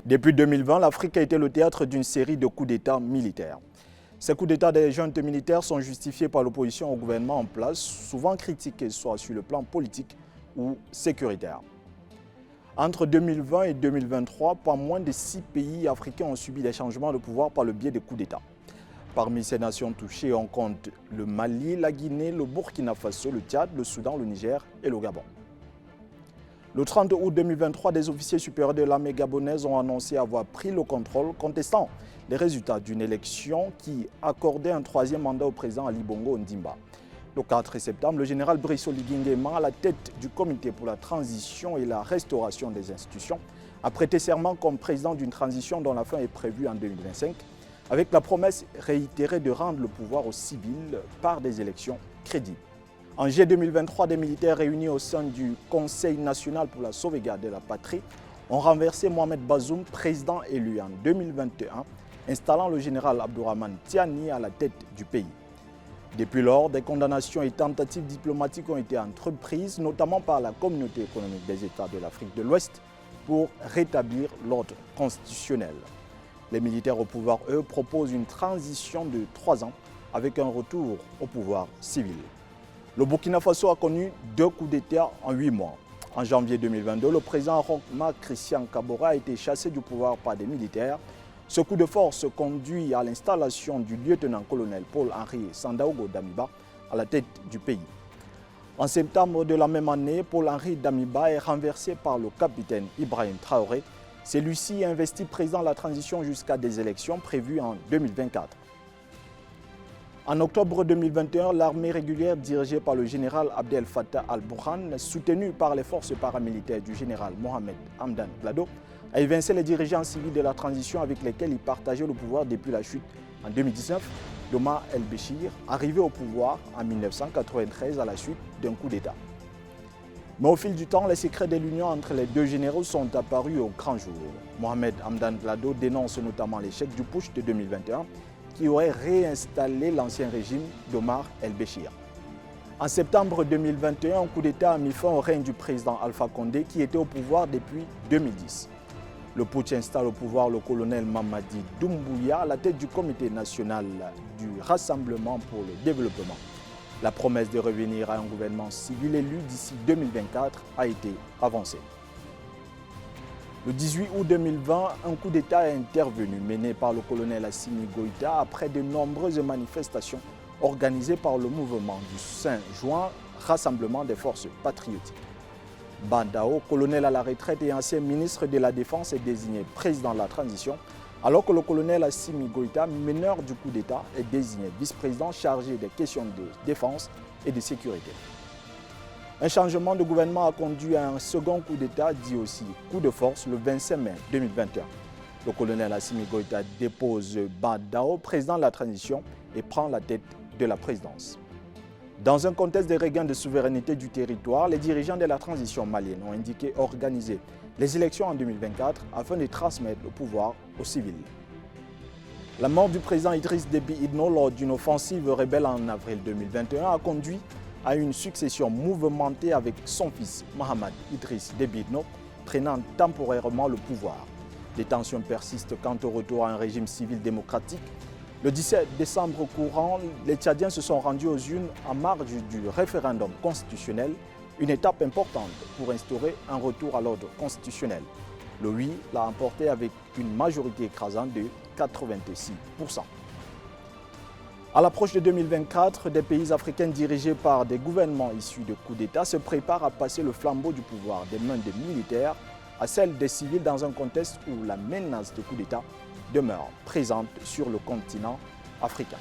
Depuis 2020, l'Afrique a été le théâtre d'une série de coups d'État militaires. Ces coups d'État des juntes militaires sont justifiés par l'opposition au gouvernement en place, souvent critiqués soit sur le plan politique ou sécuritaire. Entre 2020 et 2023, pas moins de 6 pays africains ont subi des changements de pouvoir par le biais de coups d'État. Parmi ces nations touchées, on compte le Mali, la Guinée, le Burkina Faso, le Tchad, le Soudan, le Niger et le Gabon. Le 30 août 2023, des officiers supérieurs de l'armée gabonaise ont annoncé avoir pris le contrôle, contestant les résultats d'une élection qui accordait un troisième mandat au président Ali Bongo Ondimba. Le 4 septembre, le général Brice Oligui Nguema, à la tête du comité pour la transition et la restauration des institutions, a prêté serment comme président d'une transition dont la fin est prévue en 2025, avec la promesse réitérée de rendre le pouvoir aux civils par des élections crédibles. En juillet 2023, des militaires réunis au sein du Conseil national pour la sauvegarde de la patrie ont renversé Mohamed Bazoum, président élu en 2021, installant le général Abdourahmane Tiani à la tête du pays. Depuis lors, des condamnations et tentatives diplomatiques ont été entreprises, notamment par la Communauté économique des États de l'Afrique de l'Ouest, pour rétablir l'ordre constitutionnel. Les militaires au pouvoir, eux, proposent une transition de 3 ans avec un retour au pouvoir civil. Le Burkina Faso a connu 2 coups d'État en 8 mois. En janvier 2022, le président Roch-Marc Christian Kabore a été chassé du pouvoir par des militaires. Ce coup de force conduit à l'installation du lieutenant-colonel Paul-Henri Sandaogo Damiba à la tête du pays. En septembre de la même année, Paul-Henri Damiba est renversé par le capitaine Ibrahim Traoré. Celui-ci est investi président de la transition jusqu'à des élections prévues en 2024. En octobre 2021, l'armée régulière dirigée par le général Abdel Fattah al-Burhan, soutenue par les forces paramilitaires du général Mohamed Hamdan Dagalo, a évincé les dirigeants civils de la transition avec lesquels il partageait le pouvoir depuis la chute en 2019 d'Omar el-Béchir, arrivé au pouvoir en 1993 à la suite d'un coup d'État. Mais au fil du temps, les secrets de l'union entre les deux généraux sont apparus au grand jour. Mohamed Hamdan Dagalo dénonce notamment l'échec du putsch de 2021 qui aurait réinstallé l'ancien régime d'Omar el-Béchir. En septembre 2021, un coup d'État a mis fin au règne du président Alpha Condé qui était au pouvoir depuis 2010. Le putsch installe au pouvoir le colonel Mamadi Doumbouya à la tête du comité national du Rassemblement pour le développement. La promesse de revenir à un gouvernement civil élu d'ici 2024 a été avancée. Le 18 août 2020, un coup d'État est intervenu, mené par le colonel Assimi Goïta après de nombreuses manifestations organisées par le mouvement du 5 juin, Rassemblement des forces patriotiques. Bandao, colonel à la retraite et ancien ministre de la Défense, est désigné président de la transition, alors que le colonel Assimi Goïta, meneur du coup d'État, est désigné vice-président chargé des questions de défense et de sécurité. Un changement de gouvernement a conduit à un second coup d'État, dit aussi coup de force, le 25 mai 2021. Le colonel Assimi Goïta dépose Bandao, président de la transition, et prend la tête de la présidence. Dans un contexte de regain de souveraineté du territoire, les dirigeants de la transition malienne ont indiqué organiser les élections en 2024 afin de transmettre le pouvoir aux civils. La mort du président Idriss Déby Itno lors d'une offensive rebelle en avril 2021 a conduit à une succession mouvementée avec son fils Mohamed Idriss Déby Itno prenant temporairement le pouvoir. Les tensions persistent quant au retour à un régime civil démocratique. Le 17 décembre courant, les Tchadiens se sont rendus aux urnes en marge du référendum constitutionnel, une étape importante pour instaurer un retour à l'ordre constitutionnel. Le oui l'a emporté avec une majorité écrasante de 86%. À l'approche de 2024, des pays africains dirigés par des gouvernements issus de coups d'État se préparent à passer le flambeau du pouvoir des mains des militaires à celle des civils dans un contexte où la menace de coup d'État demeure présente sur le continent africain.